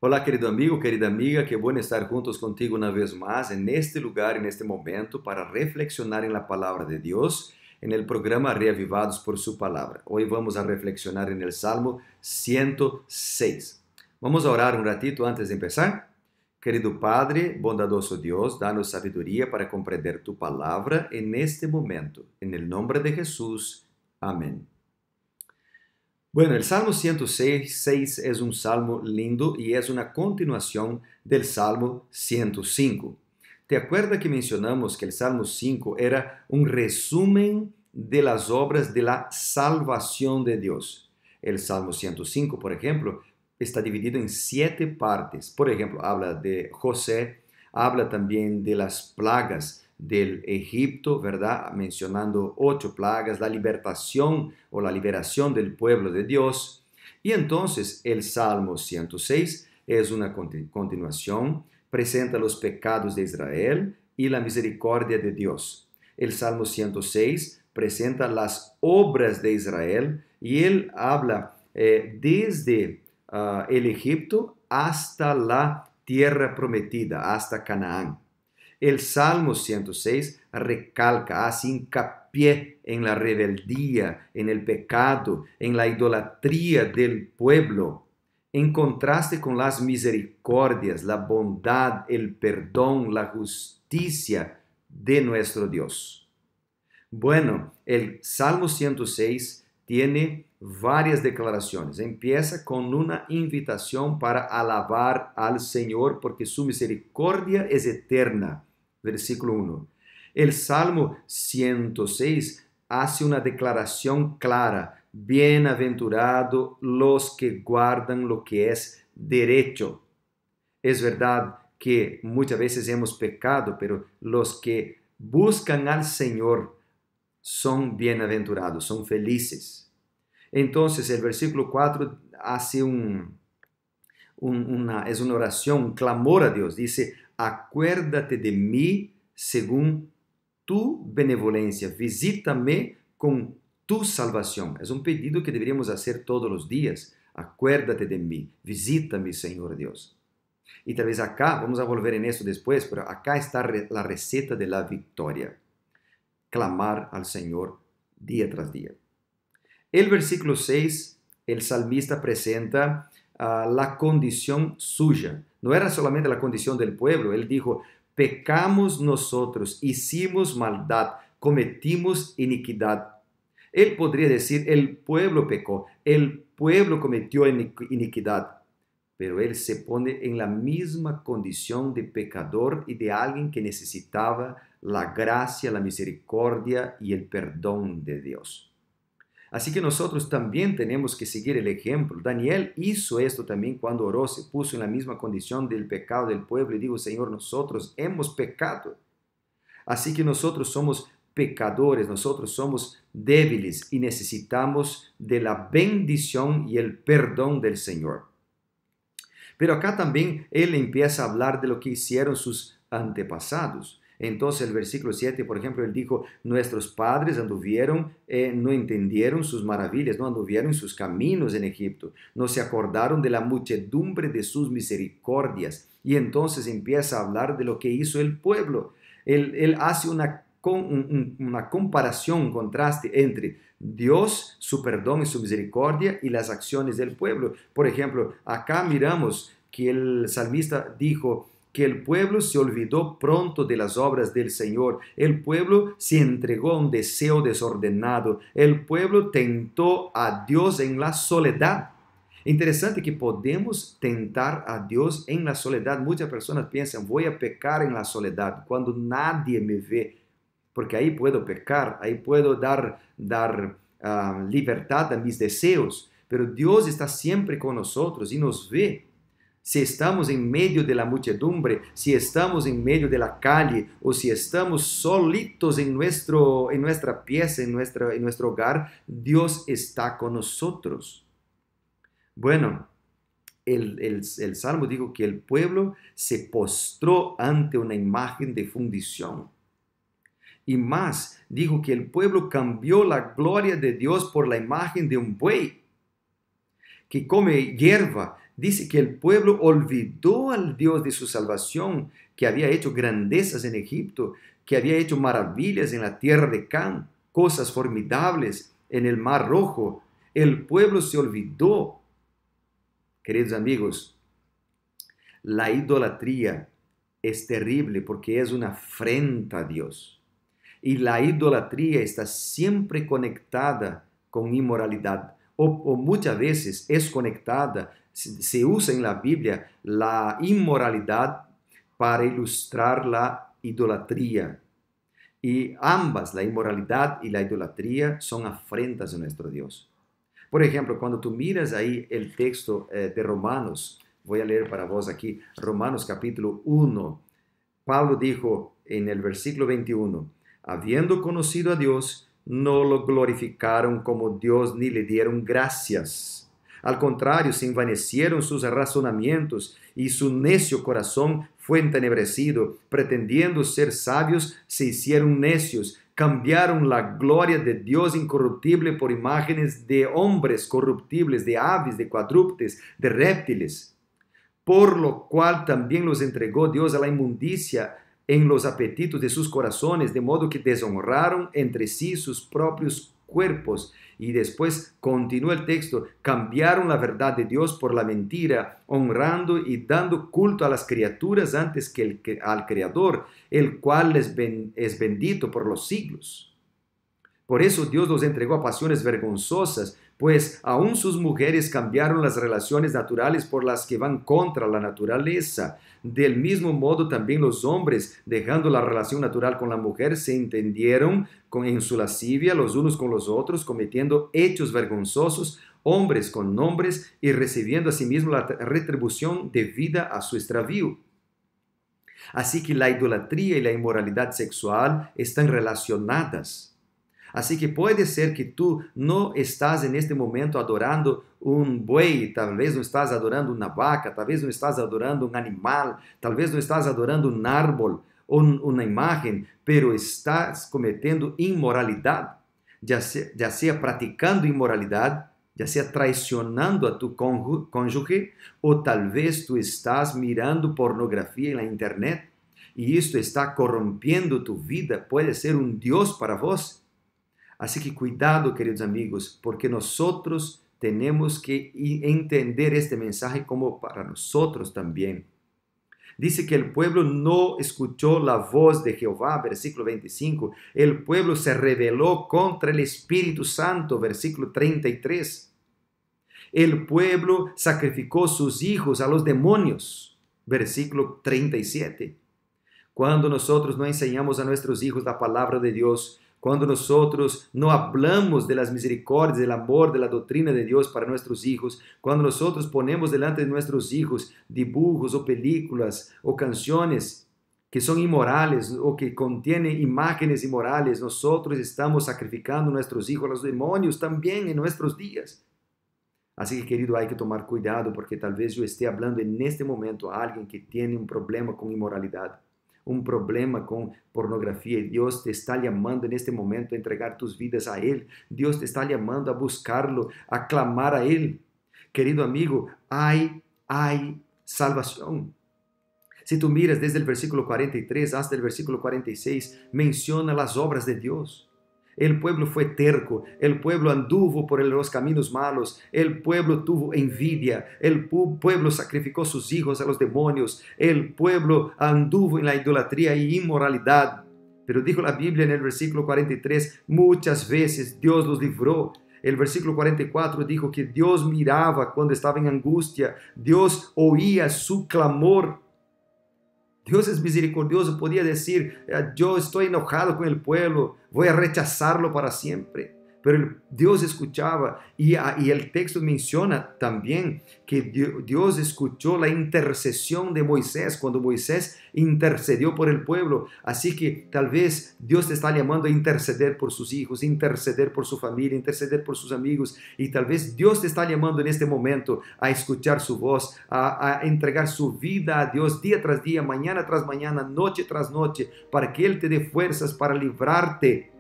Olá, querido amigo, querida amiga, qué bueno estar juntos contigo una vez más en este lugar, en este momento, para reflexionar en la palabra de Dios, en el programa Reavivados por su palabra. Hoy vamos a reflexionar en el Salmo 106. Vamos a orar un ratito antes de empezar. Querido Padre, bondadoso Dios, danos sabiduría para comprender tu palabra en este momento. En el nombre de Jesús. Amén. Bueno, el Salmo 106 es un salmo lindo y es una continuación del Salmo 105. ¿Te acuerdas que mencionamos que el Salmo 5 era un resumen de las obras de la salvación de Dios? El Salmo 105, por ejemplo, está dividido en 7 partes. Por ejemplo, habla de José, habla también de las plagas del Egipto, ¿verdad? Mencionando 8 plagas, la libertación o la liberación del pueblo de Dios. Y entonces el Salmo 106 es una continuación, presenta los pecados de Israel y la misericordia de Dios. El Salmo 106 presenta las obras de Israel y él habla desde el Egipto hasta la tierra prometida, hasta Canaán. El Salmo 106 recalca, hace hincapié en la rebeldía, en el pecado, en la idolatría del pueblo, en contraste con las misericordias, la bondad, el perdón, la justicia de nuestro Dios. Bueno, el Salmo 106 tiene varias declaraciones. Empieza con una invitación para alabar al Señor porque su misericordia es eterna. Versículo 1. El Salmo 106 hace una declaración clara. Bienaventurados los que guardan lo que es derecho. Es verdad que muchas veces hemos pecado, pero los que buscan al Señor son bienaventurados, son felices. Entonces el versículo 4 hace es una oración, un clamor a Dios. Dice, acuérdate de mí según tu benevolencia, visítame con tu salvación. Es un pedido que deberíamos hacer todos los días. Acuérdate de mí, visítame, Señor Dios. Y tal vez acá, vamos a volver en eso después, pero acá está la receta de la victoria. Clamar al Señor día tras día. El versículo 6, el salmista presenta la condición suya. No era solamente la condición del pueblo. Él dijo, pecamos nosotros, hicimos maldad, cometimos iniquidad. Él podría decir, el pueblo pecó, el pueblo cometió iniquidad. Pero él se pone en la misma condición de pecador y de alguien que necesitaba la gracia, la misericordia y el perdón de Dios. Así que nosotros también tenemos que seguir el ejemplo. Daniel hizo esto también cuando oró, se puso en la misma condición del pecado del pueblo y dijo, Señor, nosotros hemos pecado. Así que nosotros somos pecadores, nosotros somos débiles y necesitamos de la bendición y el perdón del Señor. Pero acá también él empieza a hablar de lo que hicieron sus antepasados. Entonces el versículo 7, por ejemplo, él dijo, nuestros padres anduvieron, no entendieron sus maravillas, no anduvieron en sus caminos en Egipto, no se acordaron de la muchedumbre de sus misericordias. Y entonces empieza a hablar de lo que hizo el pueblo. Él hace una comparación, un contraste entre Dios, su perdón y su misericordia y las acciones del pueblo. Por ejemplo, acá miramos que el salmista dijo que el pueblo se olvidó pronto de las obras del Señor. El pueblo se entregó a un deseo desordenado. El pueblo tentó a Dios en la soledad. Interesante que podemos tentar a Dios en la soledad. Muchas personas piensan, voy a pecar en la soledad cuando nadie me ve, porque ahí puedo pecar, ahí puedo dar libertad a mis deseos, pero Dios está siempre con nosotros y nos ve. Si estamos en medio de la muchedumbre, si estamos en medio de la calle o si estamos solitos en nuestra pieza, en nuestro hogar, Dios está con nosotros. Bueno, el Salmo dijo que el pueblo se postró ante una imagen de fundición. Y más, dijo que el pueblo cambió la gloria de Dios por la imagen de un buey que come hierba Dice que el pueblo olvidó al Dios de su salvación, que había hecho grandezas en Egipto, que había hecho maravillas en la tierra de Can, cosas formidables en el Mar Rojo. El pueblo se olvidó. Queridos amigos, la idolatría es terrible porque es una afrenta a Dios. Y la idolatría está siempre conectada con inmoralidad, o muchas veces es conectada. Se usa en la Biblia la inmoralidad para ilustrar la idolatría. Y ambas, la inmoralidad y la idolatría, son afrentas a nuestro Dios. Por ejemplo, cuando tú miras ahí el texto de Romanos, voy a leer para vos aquí, Romanos capítulo 1, Pablo dijo en el versículo 21, habiendo conocido a Dios, no lo glorificaron como Dios ni le dieron gracias. Al contrario, se envanecieron sus razonamientos y su necio corazón fue entenebrecido. Pretendiendo ser sabios, se hicieron necios. Cambiaron la gloria de Dios incorruptible por imágenes de hombres corruptibles, de aves, de cuadrúpedes, de reptiles. Por lo cual también los entregó Dios a la inmundicia en los apetitos de sus corazones, de modo que deshonraron entre sí sus propios cuerpos. Y después continúa el texto, cambiaron la verdad de Dios por la mentira, honrando y dando culto a las criaturas antes que al Creador, el cual es bendito por los siglos. Por eso Dios los entregó a pasiones vergonzosas, pues aún sus mujeres cambiaron las relaciones naturales por las que van contra la naturaleza. Del mismo modo también los hombres, dejando la relación natural con la mujer, se entendieron en su lascivia los unos con los otros, cometiendo hechos vergonzosos, hombres con hombres, y recibiendo asimismo la retribución debida a su extravío. Así que la idolatría y la inmoralidad sexual están relacionadas. Así que puede ser que tú no estás en este momento adorando un buey, tal vez no estás adorando una vaca, tal vez no estás adorando un animal, tal vez no estás adorando un árbol o una imagen, pero estás cometiendo inmoralidad, ya sea practicando inmoralidad, ya sea traicionando a tu cónyuge, o tal vez tú estás mirando pornografía en la internet y esto está corrompiendo tu vida, puede ser un Dios para vos. Así que cuidado, queridos amigos, porque nosotros tenemos que entender este mensaje como para nosotros también. Dice que el pueblo no escuchó la voz de Jehová, versículo 25. El pueblo se rebeló contra el Espíritu Santo, versículo 33. El pueblo sacrificó sus hijos a los demonios, versículo 37. Cuando nosotros no enseñamos a nuestros hijos la palabra de Dios, cuando nosotros no hablamos de las misericordias, del amor, de la doctrina de Dios para nuestros hijos, cuando nosotros ponemos delante de nuestros hijos dibujos o películas o canciones que son inmorales o que contienen imágenes inmorales, nosotros estamos sacrificando a nuestros hijos a los demonios también en nuestros días. Así que, querido, hay que tomar cuidado porque tal vez yo esté hablando en este momento a alguien que tiene un problema con inmoralidad, un problema con pornografía, y Dios te está llamando en este momento a entregar tus vidas a Él. Dios te está llamando a buscarlo, a clamar a Él. Querido amigo, hay salvación. Si tú miras desde el versículo 43 hasta el versículo 46, menciona las obras de Dios. El pueblo fue terco, el pueblo anduvo por los caminos malos, el pueblo tuvo envidia, el pueblo sacrificó sus hijos a los demonios, el pueblo anduvo en la idolatría y inmoralidad. Pero dijo la Biblia en el versículo 43, muchas veces Dios los libró. El versículo 44 dijo que Dios miraba cuando estaba en angustia, Dios oía su clamor. Dios es misericordioso, podía decir, yo estoy enojado con el pueblo, voy a rechazarlo para siempre. Pero Dios escuchaba y el texto menciona también que Dios escuchó la intercesión de Moisés cuando Moisés intercedió por el pueblo. Así que tal vez Dios te está llamando a interceder por sus hijos, interceder por su familia, interceder por sus amigos, y tal vez Dios te está llamando en este momento a escuchar su voz, a entregar su vida a Dios día tras día, mañana tras mañana, noche tras noche, para que Él te dé fuerzas para librarte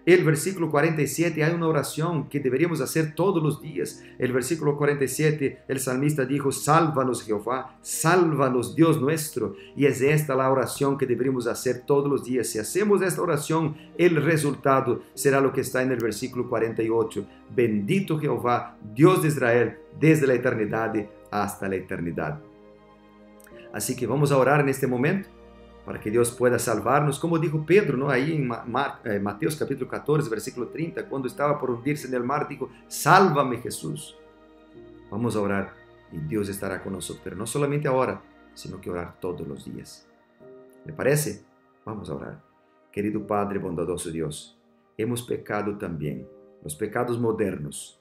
El versículo 47, hay una oración que deberíamos hacer todos los días. El versículo 47, el salmista dijo, sálvanos Jehová, sálvanos Dios nuestro. Y es esta la oración que deberíamos hacer todos los días. Si hacemos esta oración, el resultado será lo que está en el versículo 48. Bendito Jehová, Dios de Israel, desde la eternidad hasta la eternidad. Así que vamos a orar en este momento, para que Dios pueda salvarnos, como dijo Pedro, ¿no? Ahí en Mateos capítulo 14, versículo 30, cuando estaba por hundirse en el mar, dijo, sálvame Jesús. Vamos a orar y Dios estará con nosotros, pero no solamente ahora, sino que orar todos los días. ¿Le parece? Vamos a orar. Querido Padre bondadoso Dios, hemos pecado también, los pecados modernos,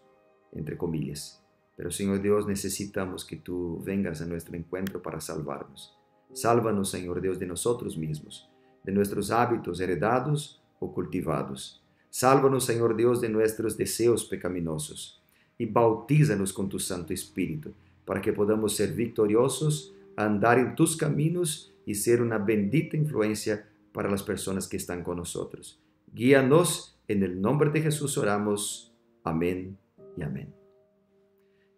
entre comillas, pero Señor Dios, necesitamos que tú vengas a nuestro encuentro para salvarnos. Sálvanos, Señor Dios, de nosotros mismos, de nuestros hábitos heredados o cultivados. Sálvanos, Señor Dios, de nuestros deseos pecaminosos y bautízanos con tu Santo Espíritu para que podamos ser victoriosos, andar en tus caminos y ser una bendita influencia para las personas que están con nosotros. Guíanos, en el nombre de Jesús oramos. Amén y amén.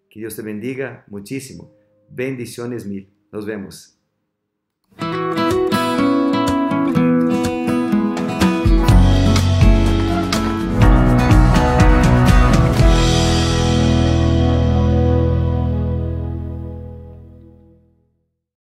Que Dios te bendiga muchísimo. Bendiciones mil. Nos vemos.